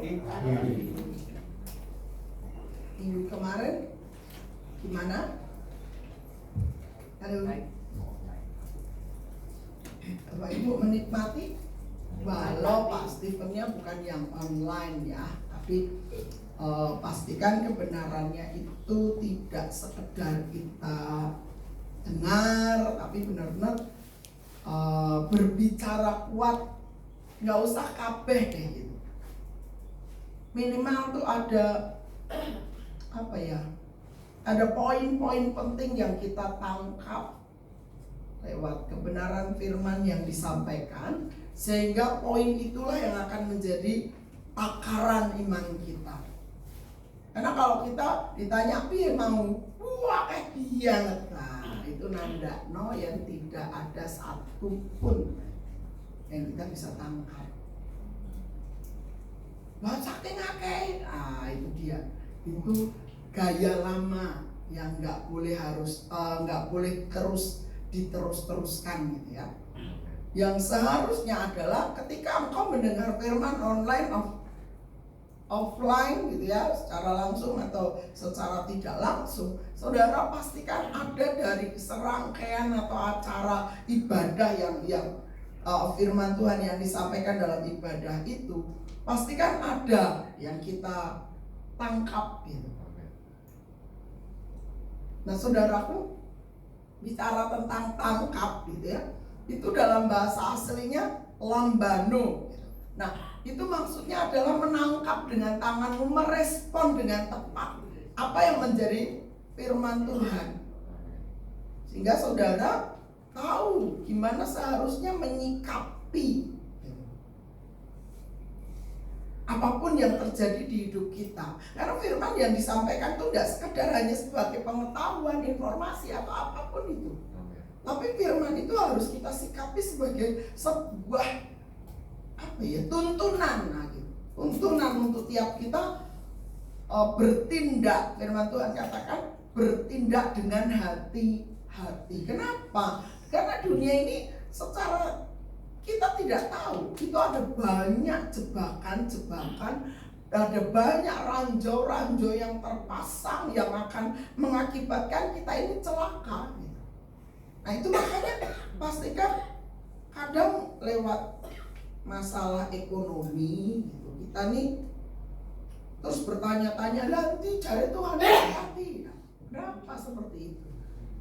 Minggu kemarin gimana? Halo, Bapak Ibu menikmati? Walau Pak Stevennya bukan yang online ya, tapi pastikan kebenarannya itu tidak sekedar kita dengar, tapi benar-benar berbicara kuat, nggak usah kabeh deh gitu. Minimal tuh ada apa ya? Ada poin-poin penting yang kita tangkap lewat kebenaran firman yang disampaikan, sehingga poin itulah yang akan menjadi takaran iman kita. Karena kalau kita ditanya piye mau, wah kayak banget, nah itu nandakno yang tidak ada satu pun yang kita bisa tangkap. Wah saking akeh, itu dia, itu gaya lama yang nggak boleh terus diterus-teruskan gitu ya. Yang seharusnya adalah ketika engkau mendengar firman online offline gitu ya, secara langsung atau secara tidak langsung, saudara pastikan ada dari serangkaian atau acara ibadah yang firman Tuhan yang disampaikan dalam ibadah itu, pastikan ada yang kita tangkap gitu. Nah saudaraku, bicara tentang tangkap gitu ya, itu dalam bahasa aslinya lambano. Nah itu maksudnya adalah menangkap dengan tanganmu, merespon dengan tepat apa yang menjadi firman Tuhan, sehingga saudara tahu gimana seharusnya menyikapi apapun yang terjadi di hidup kita. Karena firman yang disampaikan itu tidak sekedar hanya sebagai pengetahuan, informasi atau apapun itu, tapi firman itu harus kita sikapi sebagai sebuah tuntunan, tuntunan untuk tiap kita bertindak. Firman Tuhan katakan bertindak dengan hati-hati. Kenapa? Karena dunia ini secara kita tidak tahu, itu ada banyak jebakan-jebakan, ada banyak ranjau-ranjau yang terpasang yang akan mengakibatkan kita ini celaka gitu. Nah itu makanya pastikan kadang lewat masalah ekonomi gitu, kita nih terus bertanya-tanya, nanti cari Tuhan hati. Kenapa seperti itu?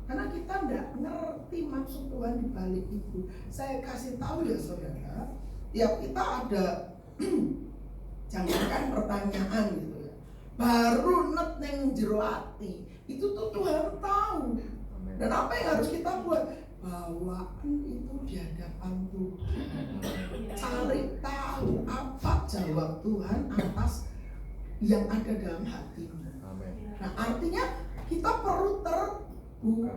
Karena kita tidak ngerti maksud Tuhan di balik itu. Saya kasih tahu ya saudara, tiap kita ada jangankan pertanyaan gitu ya, baru net neng jero ati, itu tuh Tuhan tahu. Dan apa yang harus kita buat? Bawaan itu di hadapan Tuhan, cari tahu apa jawab Tuhan atas yang ada dalam hatimu. Nah artinya kita perlu terbuka.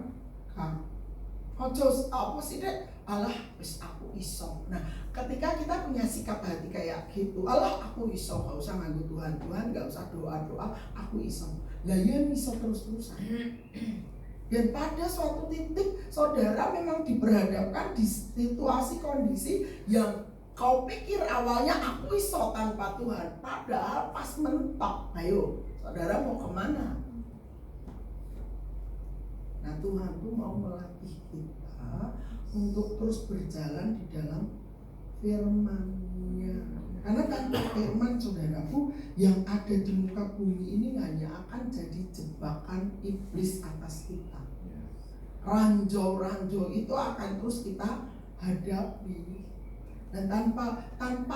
Ojo apa sih dek? Allah wis aku iso. Nah ketika kita punya sikap hati kayak gitu, Allah aku iso, gak usah nganggo Tuhan, gak usah doa, aku iso. Lah ya iso terus-terusan. Dan pada suatu titik saudara memang diperhadapkan di situasi kondisi yang kau pikir awalnya aku iso tanpa Tuhan, padahal pas mentok, ayo saudara mau kemana? Nah Tuhan tuh mau melatih kita untuk terus berjalan di dalam firman-Nya. Karena tanpa firman saudaraku, yang ada di muka bumi ini hanya akan jadi jebakan iblis atas kita. Ranjau-ranjau itu akan terus kita hadapi. Dan tanpa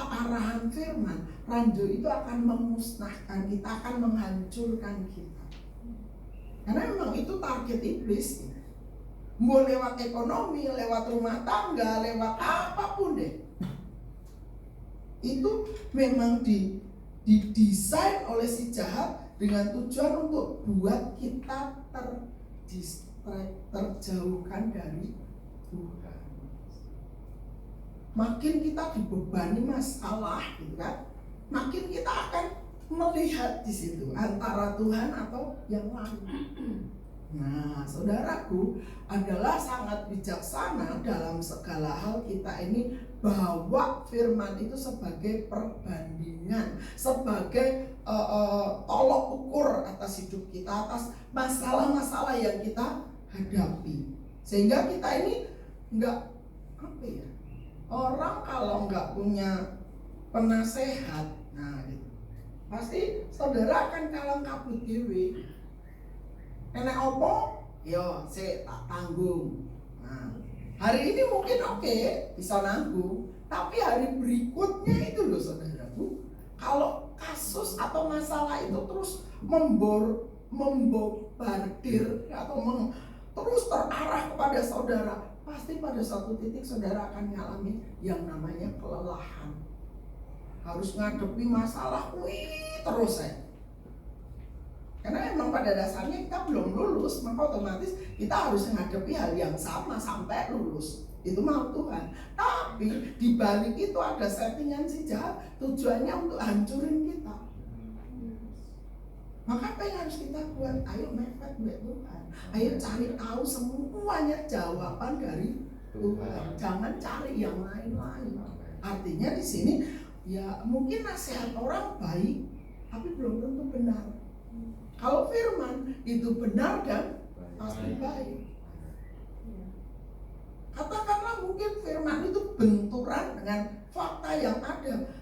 arahan firman, ranjau itu akan memusnahkan kita, akan menghancurkan kita. Karena memang itu target iblis. Mau lewat ekonomi, lewat rumah tangga, lewat apapun deh. Itu memang didesain oleh si jahat dengan tujuan untuk buat kita terjauhkan dari Tuhan. Makin kita dibebani masalah gitu kan, makin kita akan melihat di situ antara Tuhan atau yang lain. Nah, saudaraku, adalah sangat bijaksana dalam segala hal kita ini bawa firman itu sebagai perbandingan, sebagai tolok ukur atas hidup kita, atas masalah-masalah yang kita hadapi. Sehingga kita ini enggak, apa ya, orang kalau enggak punya penasehat, nah gitu, pasti saudara akan kalang kabut dewe. Enek opo? Yo, saya tak tanggung. Nah, hari ini mungkin oke, bisa nanggung, tapi hari berikutnya itu loh saudaraku, kalau kasus atau masalah itu terus membombardir atau terus terarah kepada saudara, pasti pada suatu titik saudara akan mengalami yang namanya kelelahan. Harus ngadepi masalah terus ya. Karena emang pada dasarnya kita belum lulus, maka otomatis kita harus menghadapi hal yang sama sampai lulus. Itu mau Tuhan. Tapi di balik itu ada settingan si jahat, tujuannya untuk hancurin kita. Maka apa yang harus kita buat? Ayo mepet buat Tuhan. Ayo cari tahu semuanya jawaban dari Tuhan. Jangan cari yang lain-lain. Artinya di sini ya mungkin nasihat orang baik, tapi belum tentu benar. Kalau firman itu benar dan pasti baik. Katakanlah mungkin firman itu benturan dengan fakta yang ada.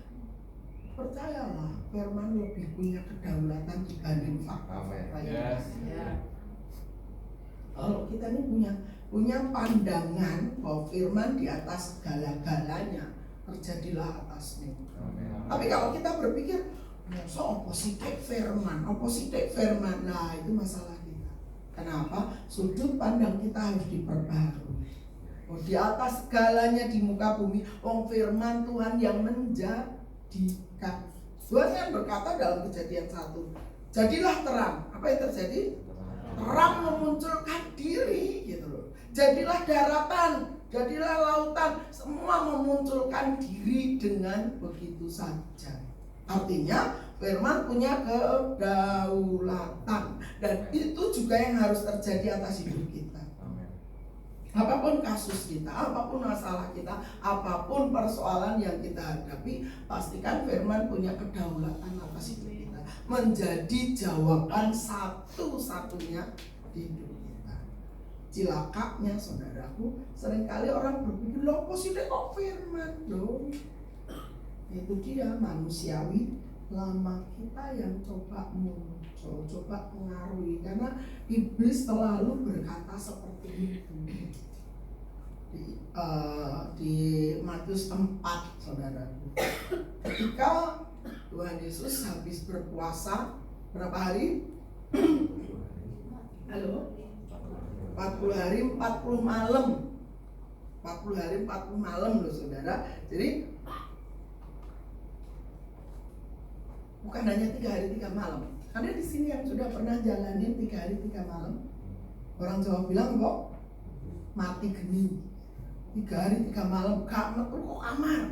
Percayalah, firman lebih punya kedaulatan dibanding fakta-fakta yang ada. Kalau kita ini punya pandangan bahwa firman di atas segala-galanya, terjadilah atasnya. Tapi kalau kita berpikir so oposite firman, nah itu masalah kita. Kenapa? Sudut pandang kita harus diperbarui. Oh, di atas segalanya di muka bumi, firman Tuhan yang menjadikan. Tuhan yang berkata dalam Kejadian 1, jadilah terang. Apa yang terjadi? Terang memunculkan diri, gitu loh. Jadilah daratan, jadilah lautan, semua memunculkan diri dengan begitu saja. Artinya firman punya kedaulatan, dan itu juga yang harus terjadi atas hidup kita. Apapun kasus kita, apapun masalah kita, apapun persoalan yang kita hadapi, pastikan firman punya kedaulatan atas hidup kita, menjadi jawaban satu-satunya di hidup kita. Cilakanya saudaraku, seringkali orang berpikir loh kok sih kok firman loh. Itu dia manusiawi lama kita yang coba muncul, coba mengaruhi, karena iblis selalu berkata seperti itu. Di Matius 4 saudaraku, ketika Tuhan Yesus habis berpuasa berapa hari? Halo? 40 hari 40 malam. 40 hari 40 malam loh saudara. Jadi bukan hanya 3 hari 3 malam. Ada di sini yang sudah pernah jalanin 3 hari 3 malam. Orang Jawa bilang kok mati geni. 3 hari 3 malam gak metu kok kamar.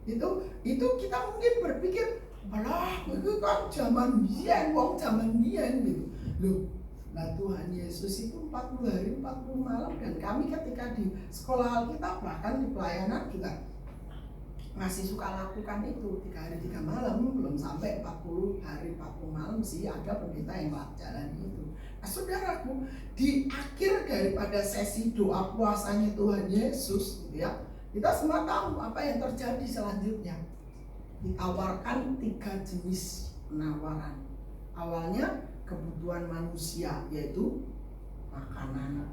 Itu kita mungkin berpikir, alah itu kan zaman biyen, wong zaman biyen gitu. Loh, nah Tuhan Yesus itu 40 hari 40 malam, dan kami ketika di sekolah Alkitab bahkan di pelayanan juga masih suka lakukan itu 3 hari 3 malam, belum sampai 40 hari 40 malam sih ada pendeta yang jalan itu. Nah saudaraku, di akhir daripada sesi doa puasanya Tuhan Yesus gitu ya, kita semua tahu apa yang terjadi selanjutnya. Ditawarkan 3 jenis penawaran. Awalnya kebutuhan manusia, yaitu makanan,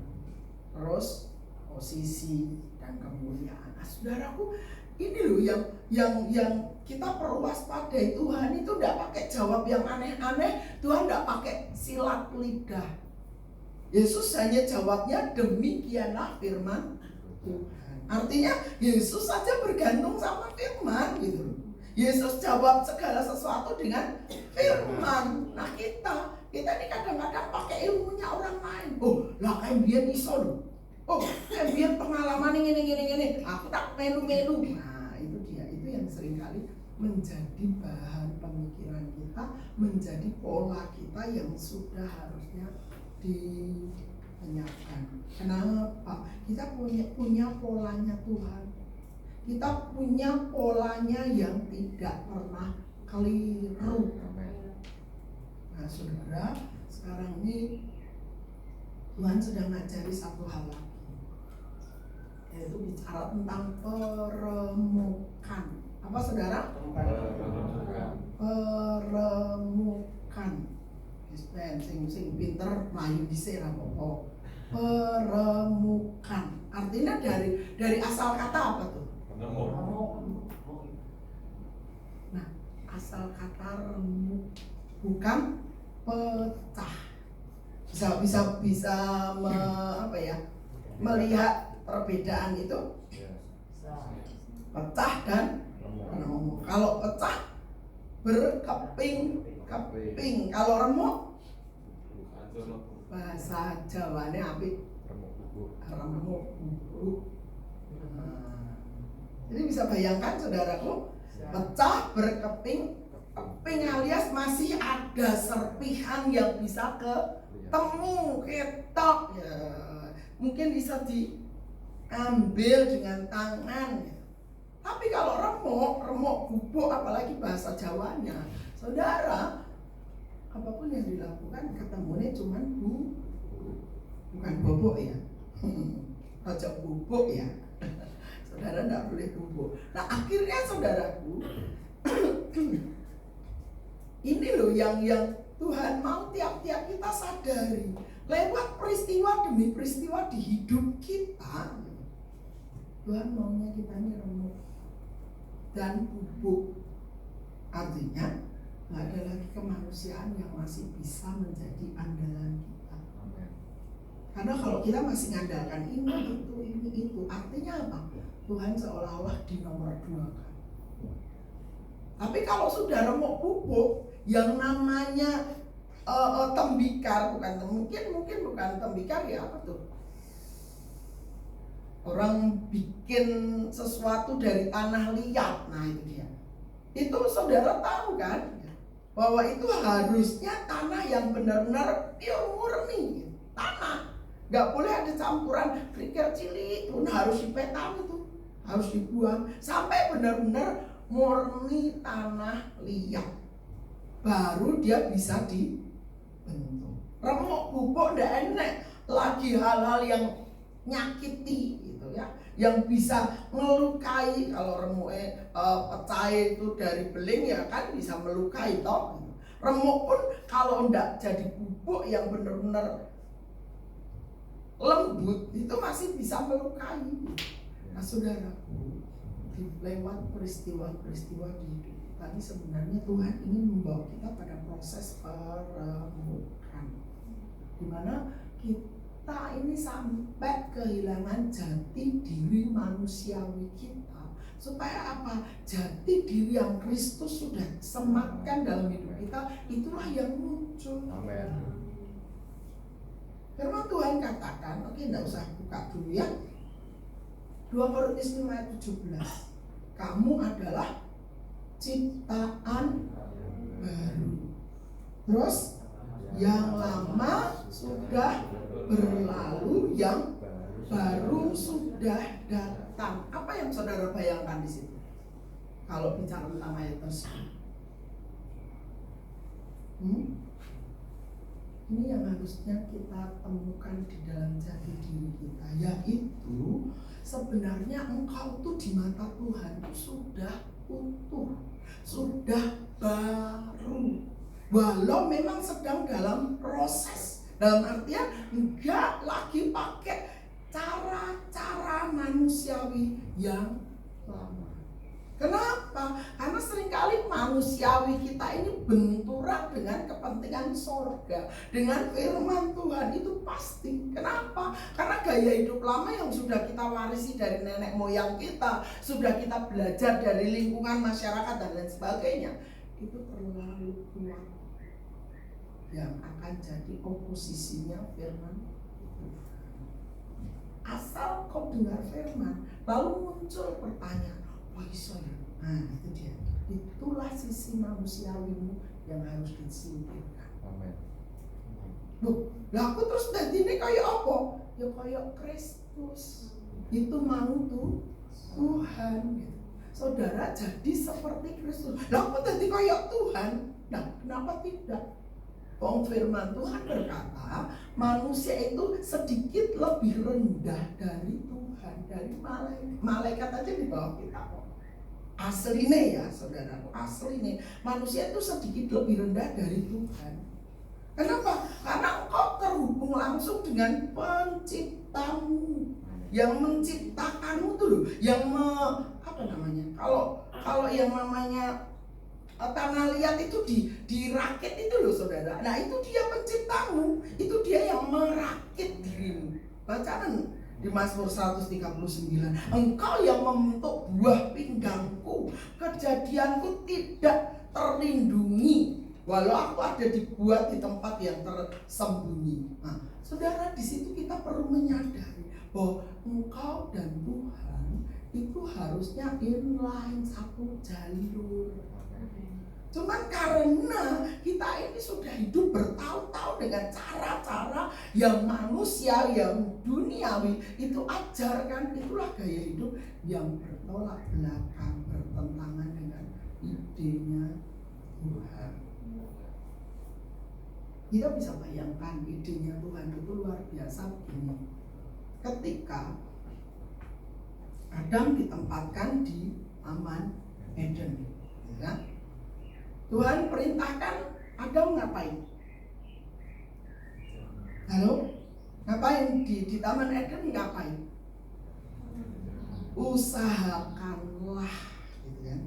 terus posisi dan kemuliaan. Nah saudaraku, ini loh yang kita perlu waspadai. Tuhan itu tidak pakai jawab yang aneh-aneh. Tuhan tidak pakai silat lidah. Yesus hanya jawabnya demikianlah firman Tuhan. Artinya Yesus saja bergantung sama firman gitu loh. Yesus jawab segala sesuatu dengan firman. Nah kita ini kadang-kadang pakai ilmunya orang lain. Oh lah kayak biar iso loh. Oh kayak biar pengalaman ini. Aku tak melu-melu. Nah itu dia, itu yang seringkali menjadi bahan pemikiran kita, menjadi pola kita yang sudah harusnya dilenyapkan. Kenapa? Kita punya polanya Tuhan. kita punya polanya yang tidak pernah keliru. Nah saudara, sekarang ini Tuhan sedang ngajari satu hal lagi, yaitu bicara tentang peremukan. Apa saudara? Peremukan. Sing pinter melayu dhisik ra apa-apa. Peremukan. Artinya dari asal kata apa tuh? Nah, asal kata remuk bukan pecah. Bisa melihat perbedaan itu pecah dan remuk. Kalau pecah berkeping-keping, kalau remuk bahasa Jawanya apik remuk. Jadi bisa bayangkan saudaraku, pecah berkeping-keping alias masih ada serpihan yang bisa ketemu, ketok ya. Mungkin bisa diambil dengan tangan ya. Tapi kalau remuk bubuk, apalagi bahasa Jawanya, saudara, apapun yang dilakukan ketemunya cuman bukan bubuk ya. Aja bubuk ya. Saudara tidak boleh bubuk. Nah akhirnya saudaraku, ini loh yang Tuhan mau tiap-tiap kita sadari. Lewat peristiwa demi peristiwa di hidup kita, Tuhan maunya kita ini remuk dan bubuk. Artinya nggak ada lagi kemanusiaan yang masih bisa menjadi andalan kita. Karena kalau kita masih mengandalkan ini itu, artinya apa? Tuhan seolah-olah di nomor 2 kan. Tapi kalau sudah remuk bubuk, yang namanya tembikar, mungkin bukan tembikar ya, apa tuh? Orang bikin sesuatu dari tanah liat, nah itu dia. Itu saudara tahu kan, bahwa itu harusnya tanah yang benar-benar pure murni, tanah. Gak boleh ada campuran kerikil cilik, pun harus dipetam itu, harus dibuang sampai benar-benar murni tanah liat. Baru dia bisa dibentuk. Remuk bubuk ndak enak lagi hal-hal yang nyakiti gitu ya, yang bisa melukai. Kalau remuk pecah itu dari beling ya kan bisa melukai toh. Remuk pun kalau ndak jadi bubuk yang benar-benar lembut itu masih bisa melukai. Nah saudaraku, lewat peristiwa-peristiwa di hidup kita ini sebenarnya Tuhan ingin membawa kita pada proses peremukan, dimana kita ini sampai kehilangan jati diri manusiawi kita. Supaya apa? Jati diri yang Kristus sudah sematkan dalam hidup kita, itulah yang muncul. Amin. Firman Tuhan katakan, oke enggak usah buka dulu ya. 2 Korintus 5 ayat 17. Kamu adalah ciptaan baru. Terus yang lama sudah berlalu, yang baru sudah datang. Apa yang saudara bayangkan di situ? Kalau bicara tentang ayat tersebut. Ini yang harusnya kita temukan di dalam jati diri kita, yaitu sebenarnya engkau tuh di mata Tuhan itu sudah utuh, sudah baru, walau memang sedang dalam proses. Dalam artian enggak lagi pakai cara-cara manusiawi yang lama. Kenapa? Karena seringkali manusiawi kita ini benturan dengan kepentingan sorga, dengan firman Tuhan itu pasti. Kenapa? Karena gaya hidup lama yang sudah kita warisi dari nenek moyang kita, sudah kita belajar dari lingkungan masyarakat dan lain sebagainya, itu terlalu kuat, yang akan jadi oposisinya firman. Asal kau dengar firman, lalu muncul pertanyaan, nah itu dia. Itulah sisi manusiawimu yang harus disingkirkan. Amin. Loh, lah aku terus dadi ini kayak apa? Ya kayak Kristus. Itu mau tuh Tuhan gitu. Saudara jadi seperti Kristus. Lah kok jadi kayak Tuhan? Nah, kenapa tidak? Firman Tuhan berkata, manusia itu sedikit lebih rendah dari Tuhan, dari malaikat. Malaikat aja di bawah kita kok. Aslinya ya, saudaraku, aslinya manusia itu sedikit lebih rendah dari Tuhan. Kenapa? Karena engkau terhubung langsung dengan penciptamu yang menciptakanmu tuh loh, yang apa namanya? Kalau yang namanya tanah liat itu dirakit itu loh saudara. Nah itu dia penciptamu, itu dia yang merakit dirimu. Bacaan di Mazmur 139, engkau yang membentuk buah pinggangku, kejadianku tidak terlindungi, walau aku ada dibuat di tempat yang tersembunyi. Nah, saudara, di situ kita perlu menyadari bahwa engkau dan Tuhan itu harusnya inline, satu jalur. Cuman karena kita ini sudah hidup bertahun-tahun dengan cara-cara yang manusia, yang duniawi itu ajarkan, itulah gaya hidup yang bertolak belakang, bertentangan dengan idenya Tuhan. Kita bisa bayangkan idenya Tuhan itu luar biasa begini. Ketika Adam ditempatkan di Taman Eden, ya, Tuhan perintahkan Adam ngapain? Halo? Ngapain di Taman Eden ngapain? Usahakanlah, gitu kan?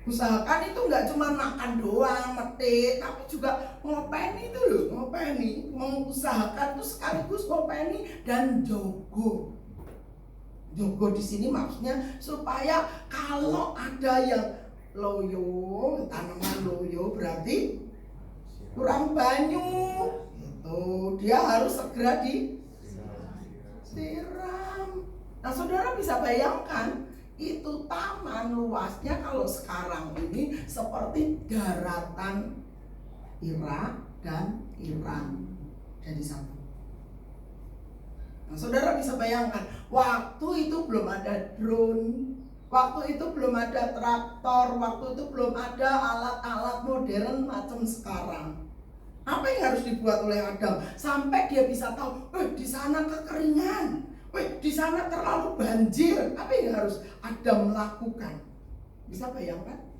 Usahakan itu nggak cuma makan doang, metik, tapi juga ngopeni itu loh, ngopeni, mengusahakan itu sekaligus ngopeni dan jogo. Jogo di sini maksudnya supaya kalau ada yang loyo, tanaman loyo berarti kurang banyu, gitu. Dia harus segera disiram. Nah, saudara bisa bayangkan itu taman luasnya kalau sekarang ini seperti daratan Irak dan Iran jadi satu. Nah, saudara bisa bayangkan waktu itu belum ada drone. Waktu itu belum ada traktor, waktu itu belum ada alat-alat modern macam sekarang. Apa yang harus dibuat oleh Adam sampai dia bisa tahu, di sana kekeringan, di sana terlalu banjir. Apa yang harus Adam lakukan? Bisa bayangkan?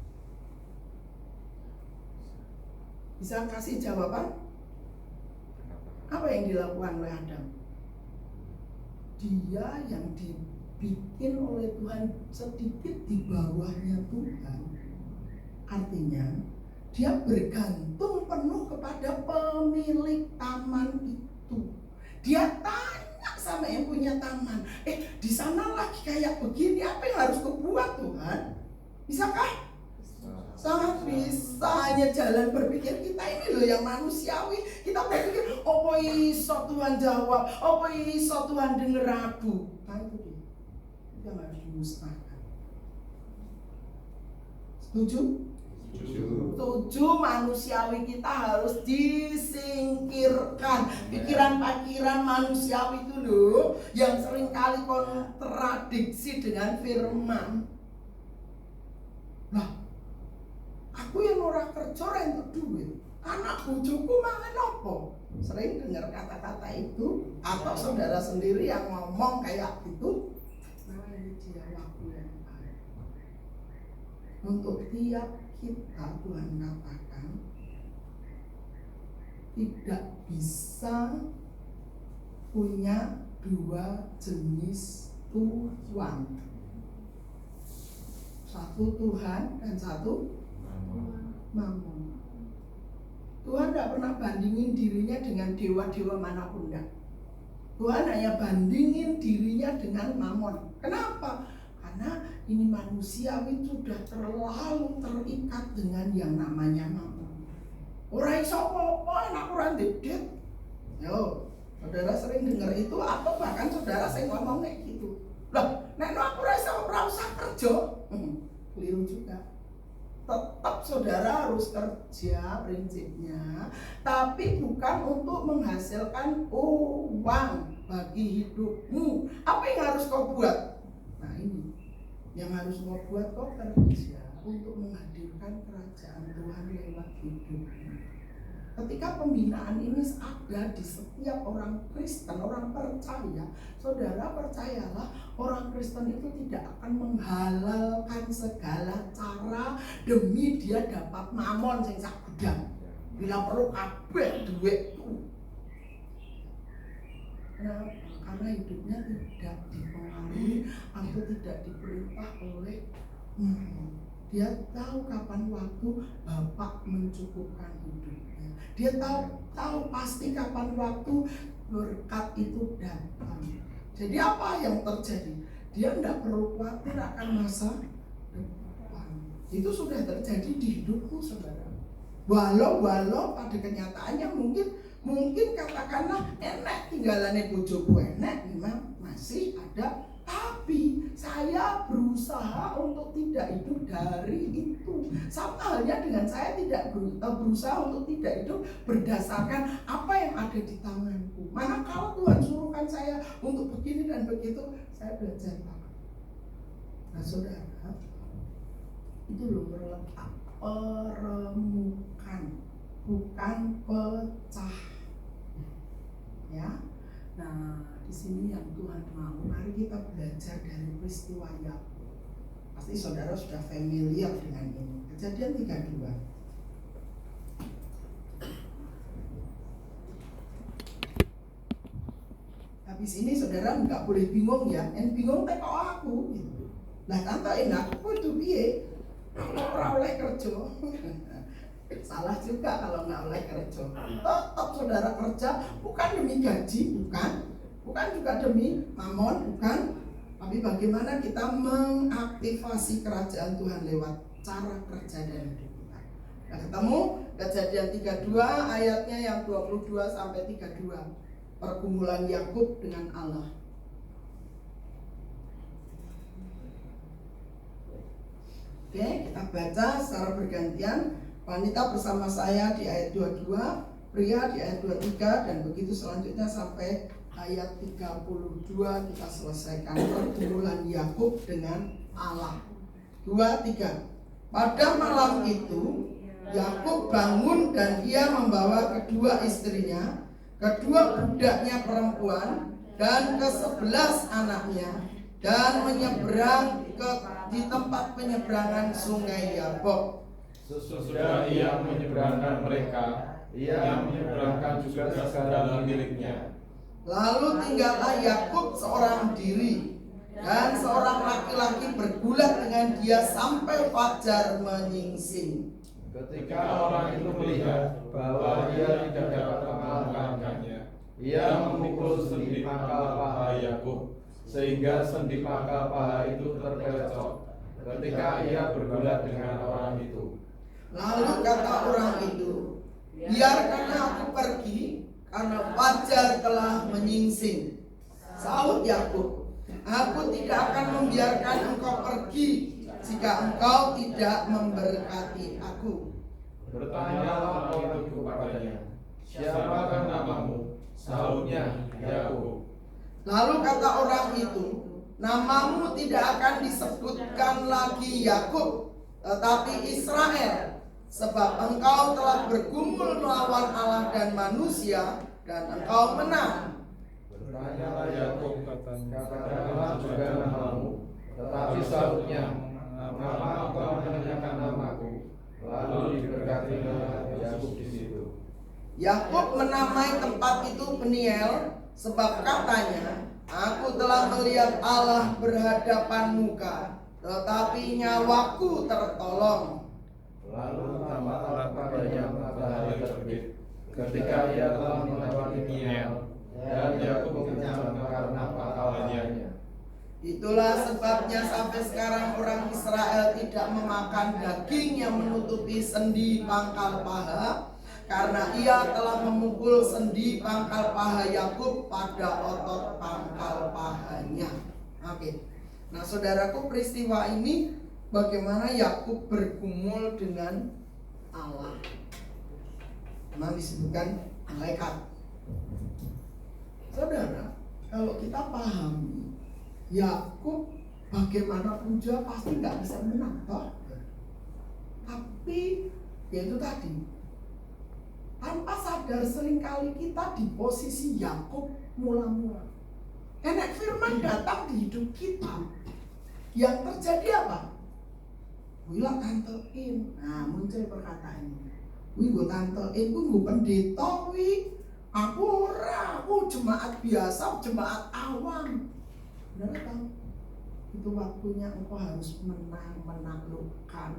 Bisa kasih jawaban? Apa yang dilakukan oleh Adam? Dia yang dibikin oleh Tuhan sedikit di bawahnya Tuhan. Artinya dia bergantung penuh kepada pemilik taman itu. Dia tanya sama yang punya taman, di sana lagi kayak begini, apa yang harus kubuat Tuhan? Bisakah? Sangat bisa. Hanya jalan berpikir kita ini loh yang manusiawi. Kita berpikir, apa iso Tuhan jawab, apa iso Tuhan denger aku. Nah itu dia yang harus dimusnahkan. Setuju? Setuju, manusiawi kita harus disingkirkan. Pikiran-pikiran manusiawi itu loh yang seringkali kontradiksi dengan firman. Nah, aku yang ora kerja entuk duit, anak bojoku mangan apa? Sering dengar kata-kata itu, atau saudara sendiri yang ngomong kayak gitu. Nah, ini dia waktu yang baik. Untuk tiap kita Tuhan katakan tidak bisa punya dua jenis Tuhan. Satu Tuhan dan satu Mammon. Tuhan tidak pernah bandingin dirinya dengan dewa-dewa manapun enggak. Tuhan hanya bandingin dirinya dengan Mammon. Kenapa? Karena ini manusiawi sudah terlalu terikat dengan yang namanya Mammon. Ora iso apa enak ora ndedet. Yo, saudara sering dengar itu atau bahkan saudara sering ngomong kayak gitu. Lah, nek aku ora usah kerja. Keliru juga. Tetap saudara harus kerja prinsipnya, tapi bukan untuk menghasilkan uang bagi hidupmu. Apa yang harus kau buat? Nah ini, yang harus membuat kau kerja untuk menghadirkan kerajaan Tuhan lewat hidupmu. Ketika pembinaan ini ada di setiap orang Kristen, orang percaya, saudara percayalah, orang Kristen itu tidak akan menghalalkan segala cara demi dia dapat mamon sing sak gudang. Bila perlu kabeh duitku. Kenapa? Karena hidupnya tidak dipengaruhi atau tidak diperintah oleh dia tahu kapan waktu Bapak mencukupkan hidupnya. Dia tahu pasti kapan waktu berkat itu datang. Jadi apa yang terjadi? Dia tidak perlu khawatir akan masa depan. Itu sudah terjadi di hidupku, saudara. Walau pada kenyataannya mungkin katakanlah enak tinggalannya bojoku enak, memang masih ada. Tapi saya berusaha untuk tidak hidup dari itu. Sama halnya dengan saya tidak berusaha untuk tidak hidup berdasarkan apa yang ada di tanganku. Mana kalau Tuhan suruhkan saya untuk begini dan begitu, saya belajar Pak. Nah saudara, itu loh berletak peremukan, bukan pecah. Ya. Nah, di sini yang Tuhan mau, mari kita belajar dari peristiwa Yakub. Pasti saudara sudah familiar dengan ini. Kejadian 32. Habis ini saudara nggak boleh bingung ya. Yang bingung teko aku gitu. Nah, tanpa enak aku itu piye? Ora oleh kerja. Salah juga kalau nggak oleh kerja. Tetap saudara kerja bukan demi gaji, bukan juga demi mamon, bukan. Tapi bagaimana kita mengaktifasi kerajaan Tuhan lewat cara kerja dan hidup kita. Nah, ketemu Kejadian 32 ayatnya yang 22 sampai 32. Pergumulan Yakub dengan Allah. Oke, kita baca secara bergantian. Wanita bersama saya di ayat 22, pria di ayat 23, dan begitu selanjutnya sampai ayat 32 kita selesaikan pergumulan Yakub dengan Allah. 2-3. Pada malam itu Yakub bangun dan ia membawa kedua istrinya, kedua budaknya perempuan, dan ke-11 anaknya, dan menyeberang di tempat penyeberangan sungai Yabok. Sesudah ia menyeberangkan mereka, ia menyeberangkan juga segala miliknya. Lalu tinggallah Yakub seorang diri, dan seorang laki-laki bergulat dengan dia sampai fajar menyingsing. Ketika orang itu melihat bahwa dia tidak dapat mengalahkannya, ia memukul sendi pangkal paha Yakub, sehingga sendi pangkal paha itu terpelecok ketika ia bergulat dengan orang itu. Lalu kata orang itu, biarkanlah aku pergi, karena fajar telah menyingsing. Sahut Yakub, aku tidak akan membiarkan engkau pergi jika engkau tidak memberkati aku. Bertanyalah orang itu kepadanya, siapakah namamu? Sahutnya, Yakub. Lalu kata orang itu, namamu tidak akan disebutkan lagi Yakub, tetapi Israel. Sebab engkau telah bergumul melawan Allah dan manusia, dan engkau menang. Bertanyalah Yakub, katakanlah juga namamu. Tetapi sahutnya, mengapa engkau menanyakan namaku? Lalu diberkatilah Yakub di situ. Yakub menamai tempat itu Peniel, sebab katanya, aku telah melihat Allah berhadapan muka, tetapi nyawaku tertolong. Lalu tampaklah padanya matahari terbit ketika ia telah melewati Peniel, dan Yakub kenyang karena pakalanya. Itulah sebabnya sampai sekarang orang Israel tidak memakan daging yang menutupi sendi pangkal paha, karena ia telah memukul sendi pangkal paha Yakub pada otot pangkal pahanya. Oke. Nah, saudaraku, peristiwa ini bagaimana Yakub bergumul dengan Allah. Memang disebutkan malaikat. Saudara, kalau kita pahami Yakub bagaimanapun juga pasti nggak bisa menang toh. Tapi ya itu tadi, tanpa sadar seringkali kita di posisi Yakub mula-mula. Enek firman datang di hidup kita, yang terjadi apa? Wila tantein. Nah muncul perkataan ini. Wih gue tantein, gue pendeta wih. Aku jemaat biasa, jemaat awam. Benar tahu? Itu waktunya engkau harus menaklukkan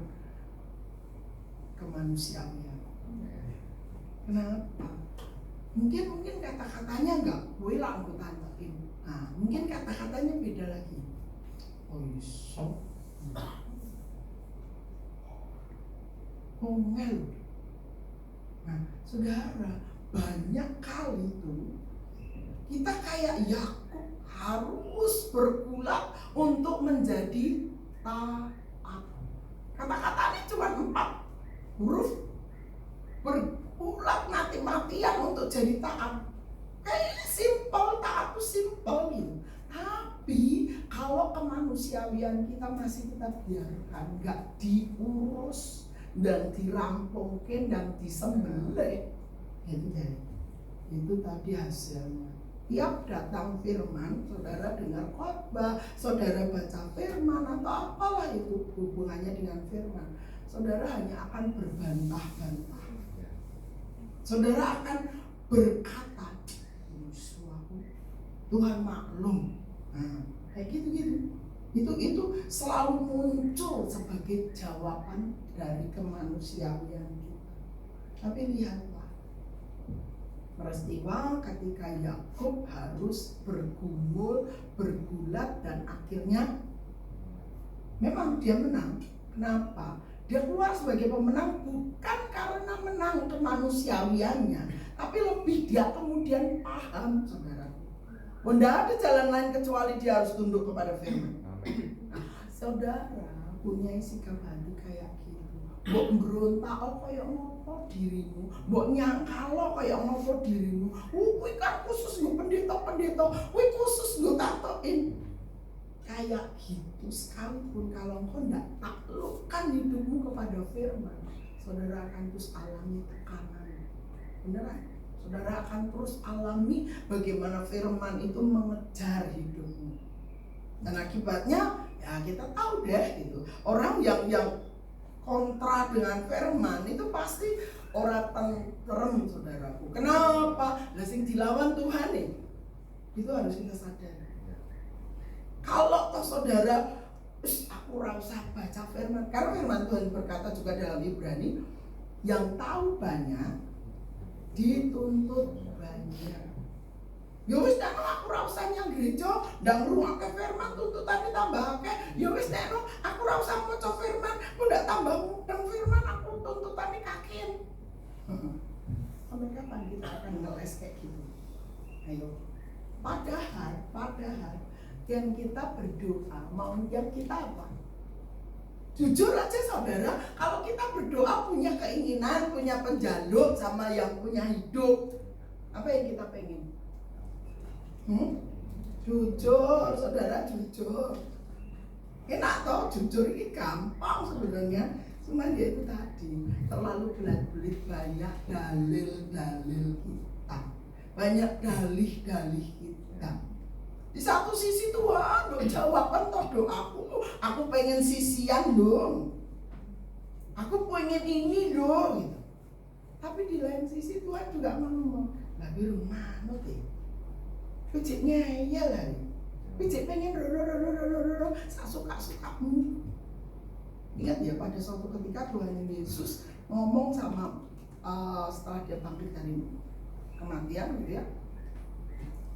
kemanusiaan. Kenapa? Mungkin kata-katanya enggak, gue lah aku tantein. Nah, mungkin kata-katanya beda lagi. Oh iso. Ngomel. Nah, saudara, banyak kali tuh kita kayak Yakub harus bergulat untuk menjadi taat. Kata-katanya cuma 4 huruf, bergulat mati-matian untuk jadi taat. Kayaknya simpel, taat itu simpel gitu. Tapi kalau kemanusiaan kita masih kita biarkan, nggak diurus dan dirampungkan dan disembelih, itu tadi hasilnya. Tiap datang firman, saudara dengar khotbah, saudara baca firman atau apalah itu hubungannya dengan firman, saudara hanya akan berbantah-bantah. Saudara akan berkata, Tuhan maklum. Nah, kayak gitu. Itu selalu muncul sebagai jawaban dari kemanusiaan kita. Tapi lihatlah, peristiwa ketika Yakub harus bergumul, bergulat, dan akhirnya memang dia menang. Kenapa? Dia keluar sebagai pemenang bukan karena menang kemanusiawiannya, tapi lebih dia kemudian paham, saudara. Tidak ada jalan lain kecuali dia harus tunduk kepada firman. Saudara punya sikap hati kayak gitu. Mbok berontak kayak ngopo dirimu, mbok nyangkalo kayak ngopo dirimu. Kuwi kan khusus nggo pendeta-pendeta, kuwi khusus nggo tantoin. Kayak gitu, sekalipun kalau engkau tidak taklukkan hidupmu kepada firman, saudara akan terus alami tekanan. Beneran? Saudara akan terus alami bagaimana firman itu mengejar hidupmu. Dan akibatnya ya kita tahu deh gitu. Orang yang kontra dengan firman itu pasti orang tentrem, saudaraku. Kenapa? Lah sing dilawan Tuhan nih. Itu harus kita sadari. Kalau toh saudara, aku usah baca firman, karena firman Tuhan berkata juga dalam Ibrani, yang tahu banyak dituntut banyak. Ya wis nek aku ora usah nyang gereja, ndang ngrungokke firman tuntutane tambah akeh. Ya wis nek aku ora usah maca firman, aku ndak tambah mudeng firman, aku tuntutane kakin. Sampai kapan kita akan ngeles kayak gitu? Ayo. Padahal yang kita berdoa, maunya kita apa? Jujur aja saudara, kalau kita berdoa punya keinginan, punya penjaluk sama yang punya hidup, apa yang kita pengen? Jujur, saudara, jujur. Enak toh, jujur ini gampang sebenarnya. Cuma dia itu tadi terlalu belat-belit banyak dalil-dalil kita, banyak dalih-dalih kita. Di satu sisi Tuhan jawaban toh doaku, aku pengen sisian dong, aku pengen ini dong gitu. Tapi di lain sisi Tuhan juga ngomong, lagi rumah nanti pijit ngeyel lah, pijit pengen suka-sukamu. Ingat ya, pada suatu ketika Tuhan Yesus ngomong sama setelah dia bangkit dari kematian gitu ya,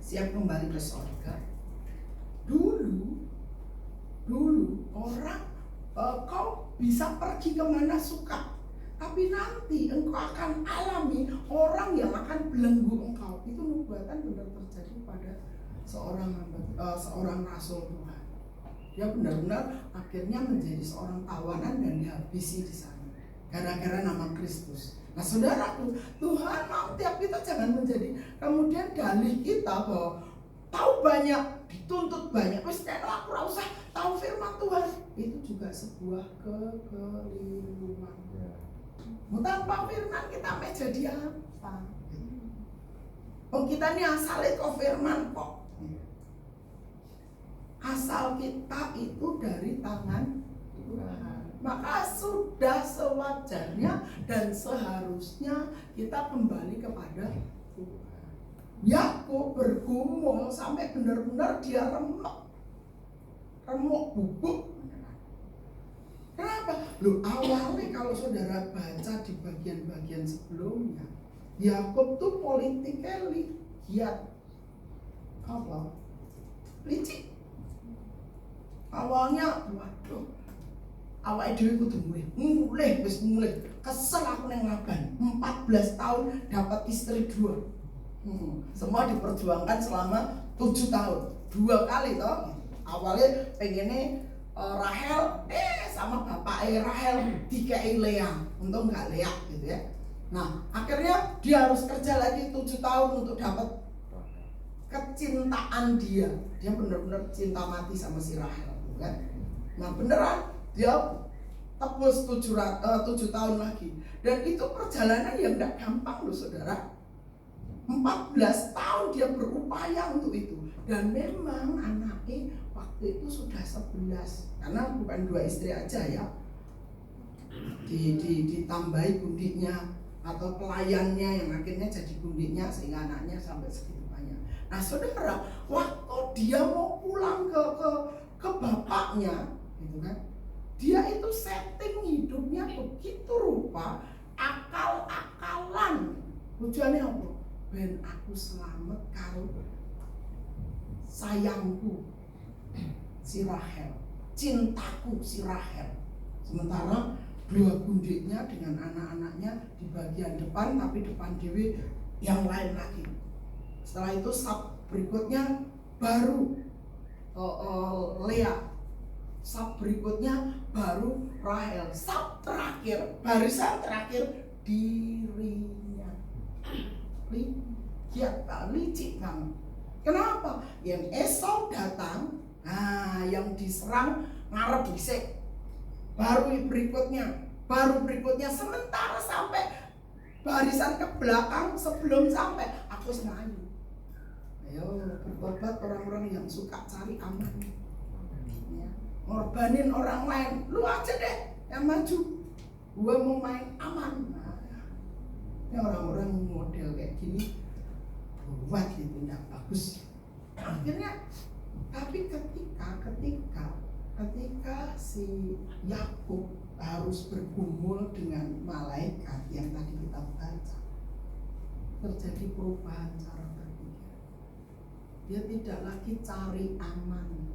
siap kembali ke surga. Dulu orang kau bisa pergi kemana suka, tapi nanti engkau akan alami orang yang akan belenggu engkau. Itu nubuatan benar terjadi pada seorang rasul Tuhan. Dia benar-benar akhirnya menjadi seorang tawanan dan dihabisi di sana gara-gara nama Kristus. Nah saudaraku, Tuhan mau tiap kita jangan menjadi kemudian dalih kita bahwa tahu banyak, dituntut banyak, wis aku ora usah tahu firman Tuhan. Itu juga sebuah kekeliruan. Tanpa firman kita mau jadi apa? Kita ini asalnya kok firman kok. Asal kita itu dari tangan Tuhan. Maka sudah sewajarnya dan seharusnya kita kembali kepada Tuhan. Yakub bergumul sampai benar-benar dia remuk bubuk. Kenapa? Loh, awalnya kalau saudara baca di bagian-bagian sebelumnya, Yakub tuh politically giat. Apa? Licik. Awalnya, waduh, awake dhewe kudu mulih, kesel aku neng Laban. 14 tahun dapat istri 2. Semua diperjuangkan selama 7 tahun. 2 kali toh. Awalnya pengennya Rahel sama bapaknya Rahel dikei Lea, untung nggak Lea gitu ya. Nah akhirnya dia harus kerja lagi 7 tahun untuk dapat kecintaan dia benar-benar cinta mati sama si Rahel gitu kan. Nah beneran dia tebus 7 tahun lagi, dan itu perjalanan yang nggak gampang loh saudara. 14 tahun dia berupaya untuk itu, dan memang anaknya waktu itu sudah 11, karena bukan 2 istri aja ya, ditambahi bundiknya atau pelayannya yang akhirnya jadi bundiknya sehingga anaknya sampai segitu banyak. Nah saudara, waktu dia mau pulang ke bapaknya gitu kan, dia itu setting hidupnya begitu rupa, akal-akalan. Tujuannya apa? Ben aku selamat karo sayangku si Rahel, cintaku si Rahel. Sementara 2 bundiknya dengan anak-anaknya di bagian depan, tapi depan dewi yang lain lagi. Setelah itu sab berikutnya baru Lea, sab berikutnya baru Rahel, sab terakhir, barisan terakhir dirinya. Licik banget. Kenapa? Yang Esau datang, yang diserang ngarep bisik. Baru berikutnya, sementara sampai barisan ke belakang sebelum sampai aku sengaja. Ayo bertobat orang-orang yang suka cari aman, ya, ngorbanin orang lain. Lu aja deh yang maju, gue mau main aman. Ini orang-orang model kayak gini buat gitu, tidak bagus. Akhirnya, tapi ketika si Yakub harus bergumul dengan malaikat yang tadi kita baca, terjadi perubahan cara berpikir. Dia tidak lagi cari aman,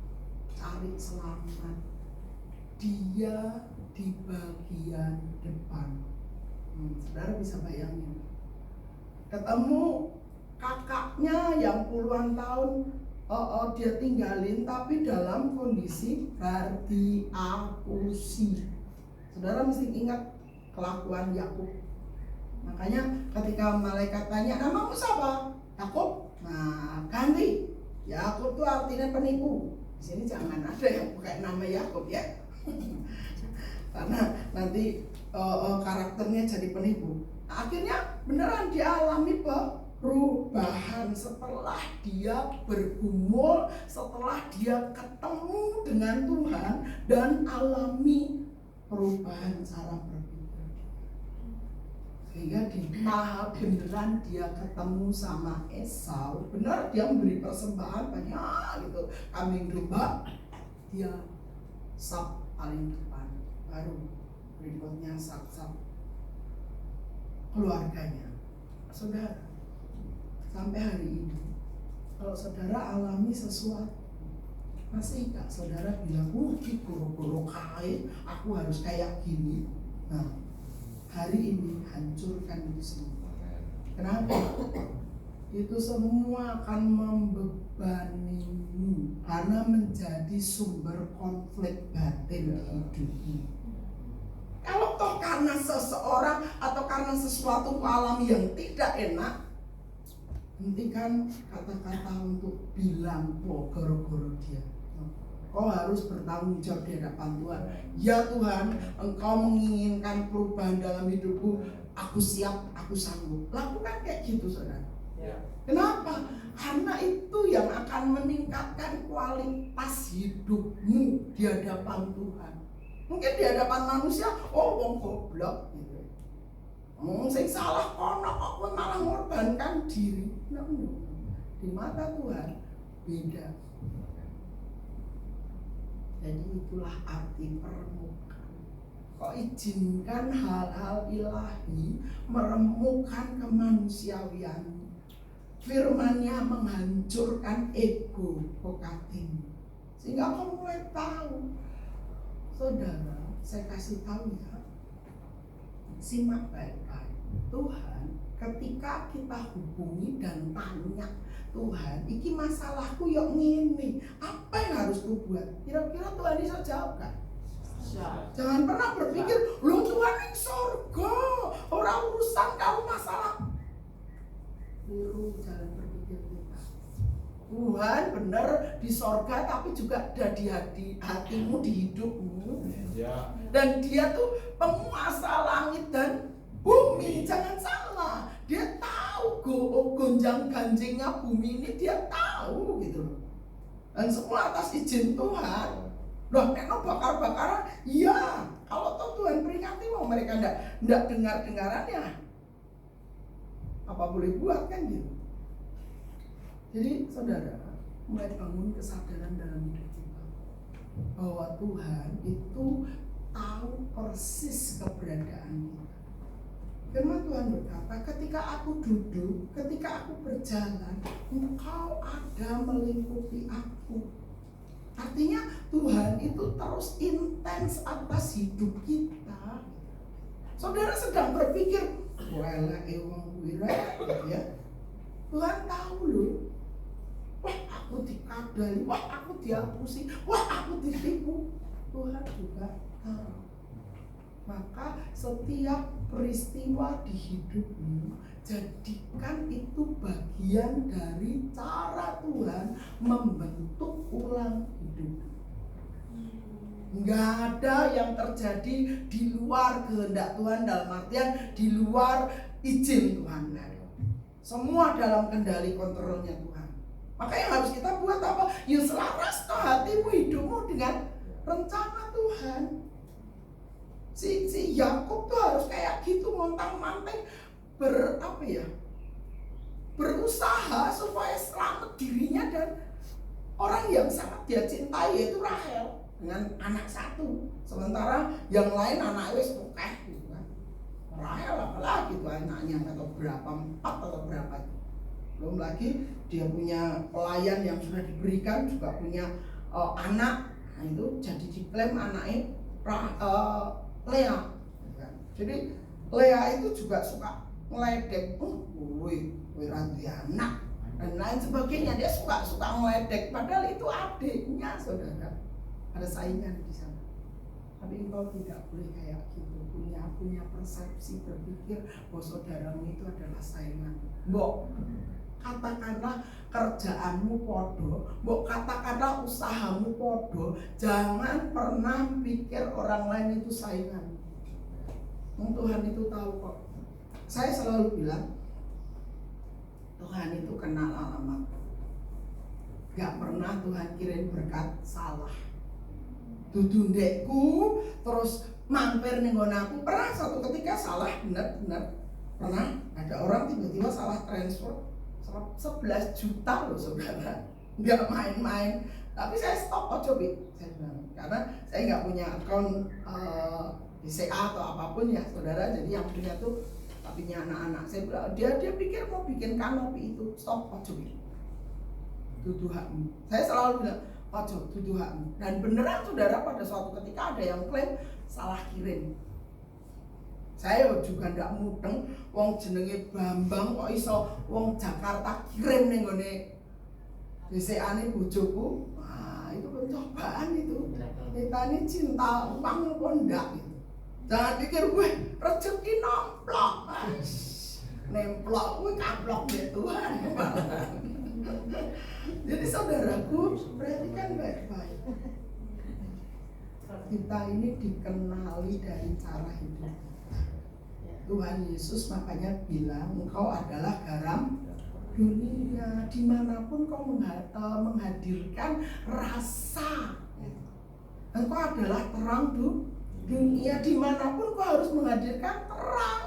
cari selamat. Dia di bagian depan. Saudara bisa bayangin, ketemu kakaknya yang puluhan tahun dia tinggalin, tapi dalam kondisi diakusi. Saudara mesti ingat kelakuan Yakub. Makanya ketika malaikat tanya, namamu siapa? Yakub. Nah ganti, Yakub itu artinya penipu. Di sini jangan ada yang pakai nama Yakub ya. Karena nanti karakternya jadi penipu. Nah, akhirnya beneran dia alami perubahan setelah dia bergumul, setelah dia ketemu dengan Tuhan dan alami perubahan cara berpikir. Sehingga di tahap beneran dia ketemu sama Esau, benar dia memberi persembahan banyak gitu, kambing domba, dia sab paling depan, baru berikutnya sab keluarganya. Saudara, sampai hari ini kalau saudara alami sesuatu, masih gak saudara bilang, guru-guru kain, aku harus kayak gini. Nah, hari ini hancurkan itu semua. Kenapa? Itu semua akan membebanimu karena menjadi sumber konflik batin hidupmu. Kalau toh karena seseorang atau karena sesuatu alami yang tidak enak, hentikan kata-kata untuk bilang gara-gara dia. Kau harus bertanggung jawab di hadapan Tuhan. Ya Tuhan, Engkau menginginkan perubahan dalam hidupku, aku siap, aku sanggup. Lakukan kayak gitu, saudara. Kenapa? Karena itu yang akan meningkatkan kualitas hidupmu di hadapan Tuhan. Mungkin di hadapan manusia, oh wong goblok gitu. Sing salah kono kok malah mengorbankan diri. Nah, di mata Tuhan beda. Jadi itulah arti permukaan. Kok izinkan hal-hal ilahi meremukkan kemanusiawian. Firman-Nya menghancurkan ego Kokatin. Sehingga kau mulai tahu. Saudara, saya kasih tahu ya. Simak baik-baik. Tuhan, ketika kita hubungi dan tanya, Tuhan, iki masalahku yang ngene, apa yang harus ku buat? Kira-kira Tuhan bisa jawab kan? Jangan pernah berpikir, lu Tuhan yang surga, orang urusan kamu masalah. Biru jalan berpikir kita. Tuhan benar di sorga, tapi juga ada di hatimu, di hidupmu. Dan dia tuh penguasa langit dan bumi, jangan salah. Dia tahu gonjang-ganjingnya bumi ini, dia tahu gitu loh. Dan semua atas izin Tuhan. Loh, nek bakar-bakaran, iya. Kalau toh Tuhan peringati, mau mereka ndak dengar-dengarannya. Apa boleh buat kan gitu. Jadi saudara, mulai bangun kesadaran dalam hidup kita bahwa Tuhan itu tahu persis keberadaan kita. Firman Tuhan berkata, ketika aku duduk, ketika aku berjalan, Engkau ada melingkupi aku. Artinya Tuhan itu terus intens atas hidup kita. Saudara sedang berpikir, wala ewang wira, ya. Tuhan tahu loh. Wah, aku dikadali, wah aku dihapusi, wah aku ditipu. Tuhan juga tahu. Maka setiap peristiwa di hidupmu, jadikan itu bagian dari cara Tuhan membentuk ulang hidup. Nggak ada yang terjadi di luar kehendak Tuhan, dalam artian di luar izin Tuhan. Semua dalam kendali kontrolnya Tuhan. Maka yang harus kita buat apa? Ya selaras toh hatimu, hidupmu dengan rencana Tuhan. Si Yakub tuh harus kayak gitu, montang-manting berusaha supaya selamat dirinya dan orang yang sangat dia cintai, yaitu Rahel dengan anak satu. Sementara yang lain anaknya wis pokeh gitu kan. Rahel apalagi tuh anaknya atau berapa, 4 atau berapa. Belum lagi dia punya pelayan yang sudah diberikan, juga punya anak. Nah itu jadi diklaim anaknya Lea. Jadi Lea itu juga suka ngeledek, woi ranti anak dan lain sebagainya. Dia suka ngeledek, padahal itu adiknya, saudara. Ada saingan di sana. Tapi engkau tidak boleh kayak gitu, punya persepsi berpikir bahwa saudaramu itu adalah saingan. Mbok katakanlah kerjaanmu podo, mbok katakanlah usahamu podo, jangan pernah pikir orang lain itu saingan. Tuhan itu tahu kok. Saya selalu bilang Tuhan itu kenal alamat. Gak pernah Tuhan kirim berkat salah. Dudu ndekku terus mampir ning nggon aku. Pernah satu ketika salah benar. Pernah ada orang tiba-tiba salah transfer 11 juta loh saudara. Enggak main-main. Tapi saya stop coba. Saya bilang karena saya nggak punya akun BCA atau apapun ya saudara. Jadi yang punya tuh tapinya anak-anak. Saya bilang dia pikir mau bikin kanopi itu. Stop coba. Dudu hakmu. Saya selalu bilang ojo dudu hakmu. Dan beneran saudara, pada suatu ketika ada yang klaim salah kirim. Saya juga ndak mudeng wong jenenge Bambang kok iso wong Jakarta kirim ning gone BCA-ne bojoku. Nah, itu pencobaan itu. Kita ini cinta uang apa ndak gitu. Jangan pikir gue rezeki nomplok. nemplok, kuwi kaplok ya Tuhan. Jadi saudaraku, perhatikan baik-baik. Kita ini dikenali dari cara hidup. Tuhan Yesus makanya bilang, engkau adalah garam dunia. Dimanapun kau menghadirkan rasa, engkau adalah terang dunia. Dimanapun kau harus menghadirkan terang.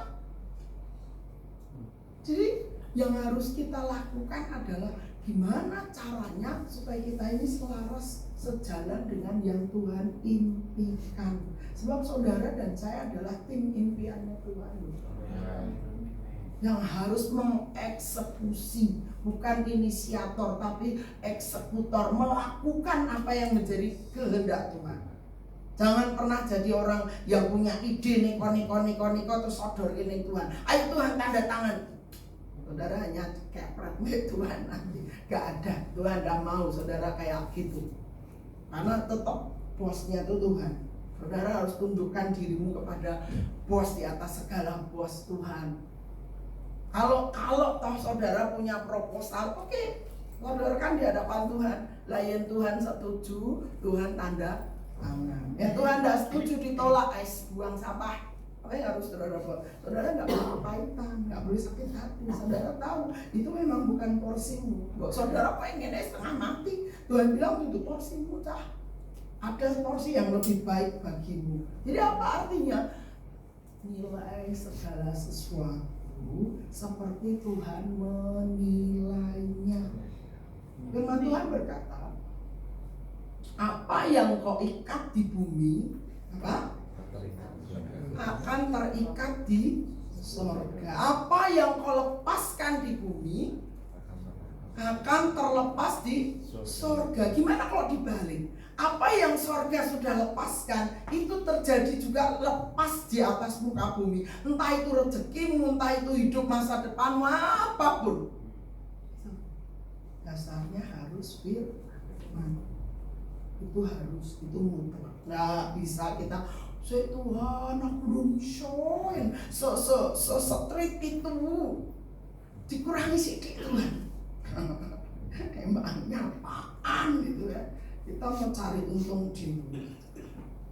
Jadi yang harus kita lakukan adalah gimana caranya supaya kita ini selaras sejalan dengan yang Tuhan impikan. Sebab saudara dan saya adalah tim impiannya Tuhan. Yang harus mengeksekusi, bukan inisiator tapi eksekutor, melakukan apa yang menjadi kehendak Tuhan. Jangan pernah jadi orang yang punya ide niko terus sodor ini Tuhan. Ayo Tuhan tanda tangan. Saudara hanya kayak praktek Tuhan nanti. Gak ada, Tuhan gak mau saudara kayak gitu. Karena tetap bosnya itu Tuhan. Saudara harus tundukkan dirimu kepada bos di atas segala bos, Tuhan. Kalau toh saudara punya proposal, oke, sodorkan di hadapan Tuhan. Layan Tuhan setuju, Tuhan tanda tangan. Ya Tuhan tidak setuju, ditolak, buang sampah. Apa yang harus saudara buat? Saudara nggak boleh kepahitan, nggak boleh sakit hati. Saudara tahu itu memang bukan porsimu. Saudara pengennya setengah mati, Tuhan bilang itu porsimu cah. Ada porsi yang lebih baik bagimu. Jadi apa artinya? Nilai segala sesuatu seperti Tuhan menilainya. Firman Tuhan berkata, apa yang kau ikat di bumi, apa? Akan terikat di surga. Apa yang kau lepaskan di bumi akan terlepas di surga. Gimana kalau dibalik? Apa yang surga sudah lepaskan itu terjadi juga lepas di atas muka bumi. Entah itu rezekimu, entah itu hidup masa depan, apapun. Dasarnya harus firman. Itu harus, itu mutlak. Nggak bisa kita Tuhan, aku belum show-in se-street itu dikurangi sedikit Tuhan. Emangnya apaan gitu ya. Kita mau cari untung dulu.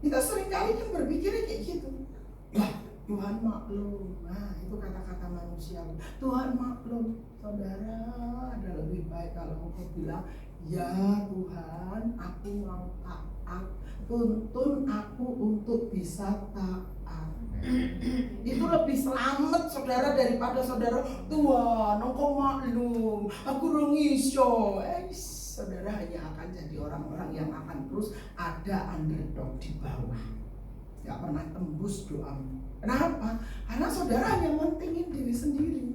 Kita seringkali kan berpikirnya kayak gitu. Wah, Tuhan maklum. Nah, itu kata-kata manusia. Tuhan maklum. Saudara, ada lebih baik kalau engkau bilang, ya Tuhan, aku mau taat. Tuntun aku untuk bisa taat. Itu lebih selamat saudara daripada saudara, Tuhan engkau maklum, aku rengiso. Saudara hanya akan jadi orang-orang yang akan terus ada underdog di bawah, gak pernah tembus doamu. Kenapa? Karena saudara hanya mentingin diri sendiri.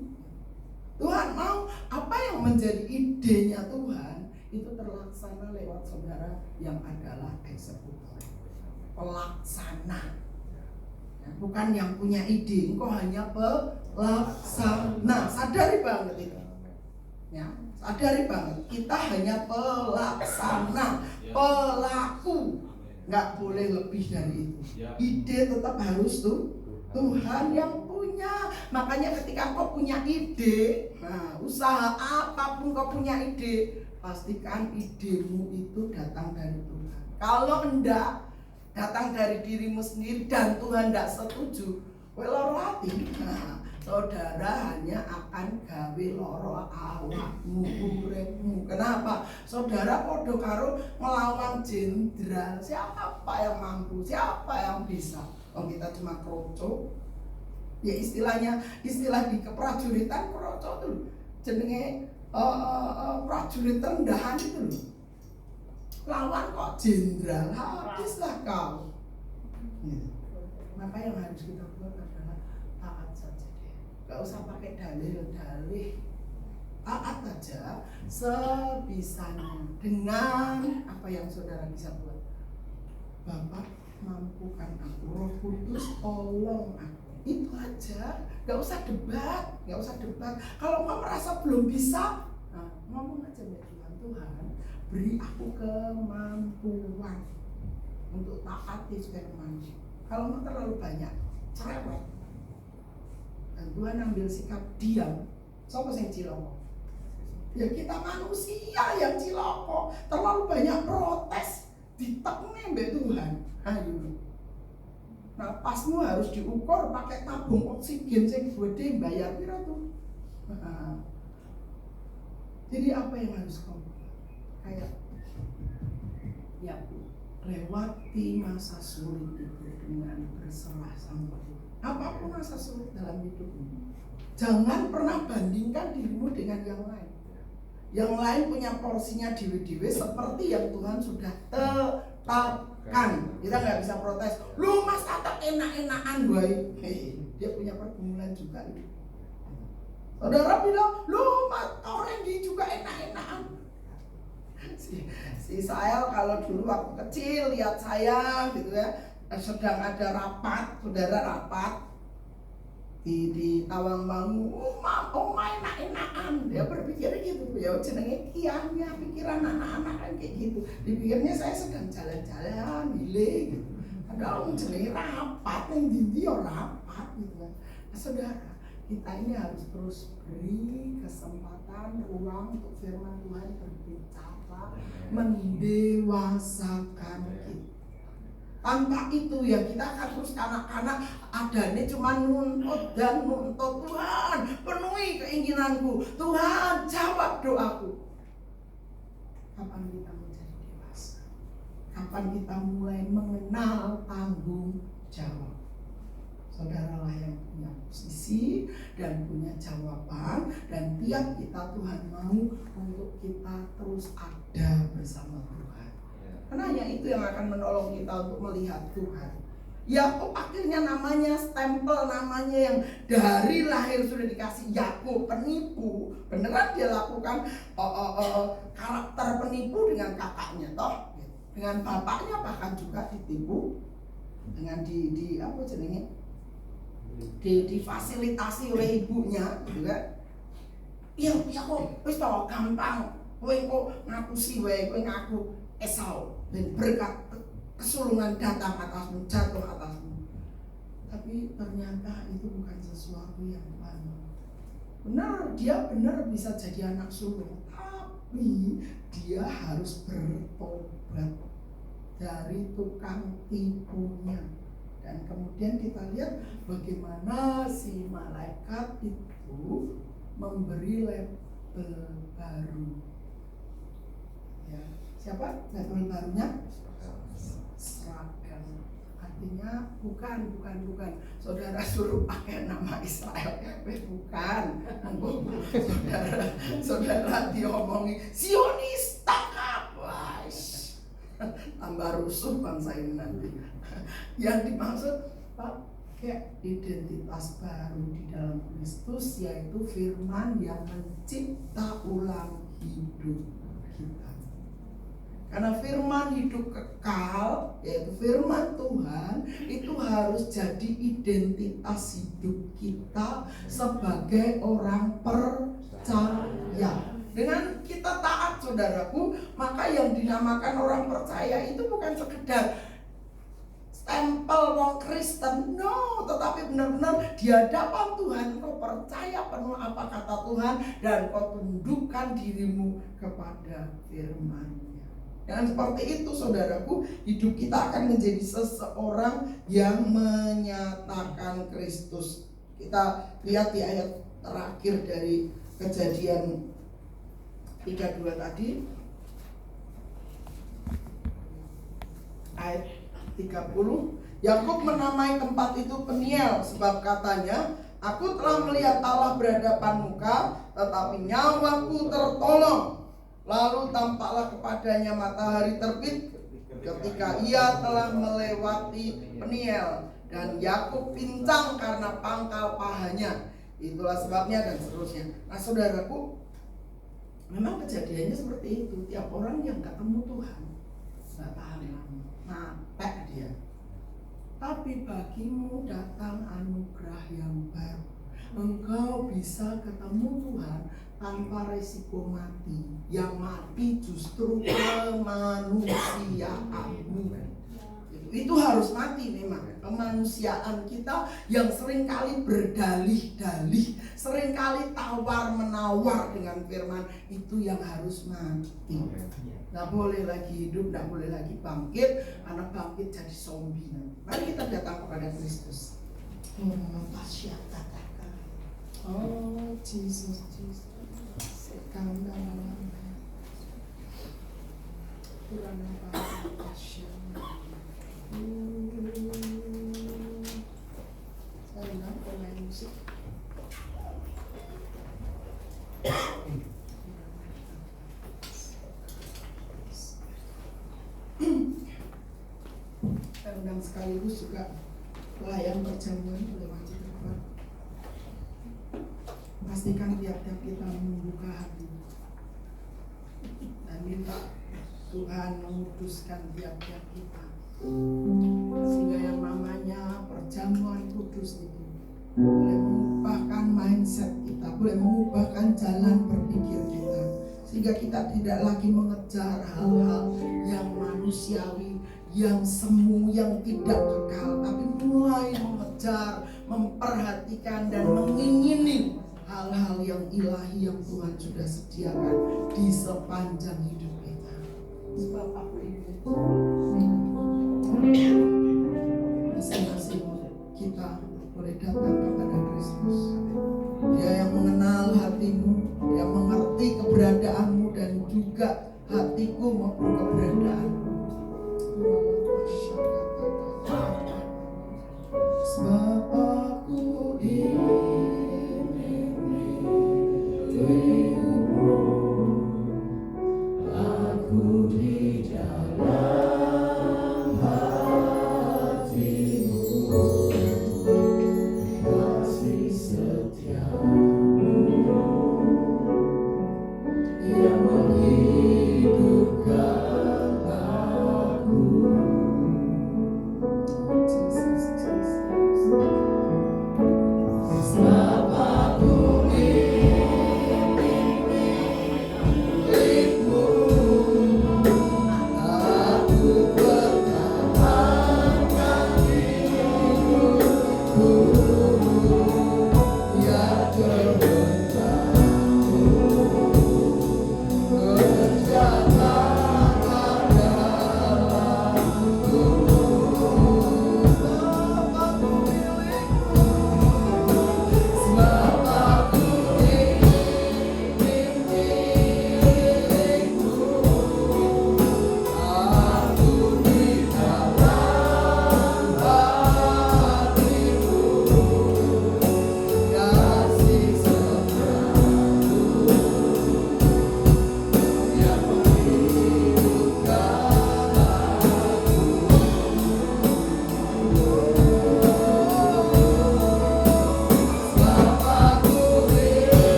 Tuhan mau apa yang menjadi idenya Tuhan itu terlaksana lewat saudara yang adalah eksekutor, pelaksana. Bukan yang punya ide, engkau hanya pelaksana. Sadari banget itu. Ya, sadari banget. Kita hanya pelaksana, pelaku. Nggak boleh lebih dari itu. Ide tetap harus Tuhan yang punya. Makanya ketika engkau punya ide, nah usaha apapun kau punya ide, pastikan idemu itu datang dari Tuhan. Kalau enggak, datang dari dirimu sendiri dan Tuhan tidak setuju, loro hati. Nah, saudara hanya akan gawe loro awakmu, uripmu. Kenapa? Saudara podo karo melawan jenderal. Siapa yang mampu? Siapa yang bisa? Oh, kita cuma kroco. Ya istilah di keprajuritan kroco tuh jenenge prajurit rendahan itu loh. Lawan kok jenderal, habislah kau. Maka yang harus kita buat adalah taat saja deh. Gak usah pakai dalil-dalil. Taat aja sebisanya dengan apa yang saudara bisa buat. Bapak mampukan aku, Roh Kudus tolong aku. Itu aja, gak usah debat. Kalau kau merasa belum bisa, nah, ngomong aja ya Tuhan, beri aku kemampuan untuk taati supaya kemampuan. Kalau mau terlalu banyak, cerewet. Dan Tuhan ambil sikap diam. Siapa yang ciloko? Ya kita manusia yang ciloko. Terlalu banyak protes, ditekne mbek Tuhan. Ayo. Napasmu harus diukur pakai tabung oksigen sing gede, bayar piro tuh? Jadi apa yang harus kau buat? Kayak ya lewati masa sulit itu dengan berserah sama Tuhan. Apapun masa sulit dalam hidupmu, jangan pernah bandingkan dirimu dengan yang lain. Yang lain punya porsinya dewe-dewe seperti yang Tuhan sudah tetapkan. Kita nggak bisa protes. Lu mas tak enak-enakan boy. Dia punya pergumulan juga. Saudara bilang, lu mas orang dia juga enak-enakan. Si Sael kalau dulu waktu kecil lihat saya gitu ya, sedang ada rapat, saudara rapat di Tawangmangu, enak-enakan. Dia berpikir gitu, ya jenenge kiahnya pikiran anak-anak kan kayak gitu. Dipikirnya saya sedang jalan-jalan, gile gitu. Padahal jenenge rapat, yang dindi rapat gitu kan. Nah, saudara, kita ini harus terus beri kesempatan, ruang untuk firman Tuhan berbicara, mendewasakan kita. Tanpa itu ya kita akan terus kanak-kanak adanya cuma nuntut dan nuntut. Tuhan penuhi keinginanku, Tuhan jawab doaku. Kapan kita menjadi dewasa? Kapan kita mulai mengenal tanggung jawab? Saudaralah yang punya posisi dan punya jawaban, dan tiap kita Tuhan mau untuk kita terus ada bersama Tuhan. Karena hanya itu yang akan menolong kita untuk melihat Tuhan. Yakub akhirnya namanya stempel, namanya yang dari lahir sudah dikasih Yakub, penipu. Beneran dia lakukan karakter penipu dengan kakaknya toh, dengan bapaknya bahkan juga ditipu, dengan di apa jenenge, difasilitasi oleh ibunya, gitu kan? Iya kok, wis toh gampang, kowe kok ngaku sih, kowe ngaku Esau, dan berkat kesulungan datang atasmu, jatuh atasmu. Tapi ternyata itu bukan sesuatu yang Tuhan mau. Benar, dia benar bisa jadi anak sulung, tapi dia harus bertobat dari tukang tipunya. Dan kemudian kita lihat bagaimana si malaikat itu memberi label baru. Ya, siapa label barunya? Seragam. Artinya bukan. Saudara suruh pakai nama Israel, bukan. Saudara diomongi Zionis tangkap, tambah rusuh bangsa ini nanti. Yang dimaksud pakai identitas baru di dalam Kristus, yaitu firman yang mencipta ulang hidup kita. Karena firman hidup kekal, yaitu firman Tuhan, itu harus jadi identitas hidup kita sebagai orang percaya. Dengan kita taat, saudaraku, maka yang dinamakan orang percaya itu bukan sekedar stempel wong Kristen, no, tetapi benar-benar di hadapan Tuhan kau percaya penuh apa kata Tuhan, dan kau tundukkan dirimu kepada firman. Dan seperti itu, saudaraku, hidup kita akan menjadi seseorang yang menyatakan Kristus. Kita lihat di ayat terakhir dari Kejadian 32 tadi, ayat 30. Yakub menamai tempat itu Peniel, sebab katanya, aku telah melihat Allah berhadapan muka, tetapi nyawaku tertolong. Lalu tampaklah kepadanya matahari terbit ketika ia telah melewati Peniel, dan Yakub pincang karena pangkal pahanya. Itulah sebabnya, dan seterusnya. Nah, saudaraku, memang kejadiannya seperti itu. Tiap orang yang ketemu Tuhan nggak tahan lama, mati dia. Tapi bagimu datang anugerah yang baru. Engkau bisa ketemu Tuhan tanpa resiko mati. Yang mati justru kemanusiaanmu. Itu harus mati memang. Kemanusiaan kita yang seringkali berdalih-dalih, seringkali tawar-menawar dengan firman, itu yang harus mati. Nggak boleh lagi hidup, nggak boleh lagi bangkit. Anak bangkit jadi zombie. Mari kita datang kepada Kristus. Oh Jesus, Jesus. Saya bilang pemain musik. Saya undang sekaligus juga pelayan perjamuan oleh wajib depan. Pastikan tiap-tiap kita membuka hati dan minta Tuhan menguduskan tiap-tiap kita, sehingga yang namanya perjamuan kudus itu boleh mengubahkan mindset kita, boleh mengubahkan jalan berpikir kita, sehingga kita tidak lagi mengejar hal-hal yang manusiawi, yang semu, yang tidak kekal, tapi mulai mengejar, memperhatikan dan mengingini hal-hal yang ilahi yang Tuhan sudah sediakan di sepanjang hidup kita. Sebab aku ingin masing-masing kita boleh datang kepada Kristus. Dia yang mengenal hatimu, dia mengerti keberadaanmu dan juga hatiku maupun keberadaanmu. Sebab aku ingin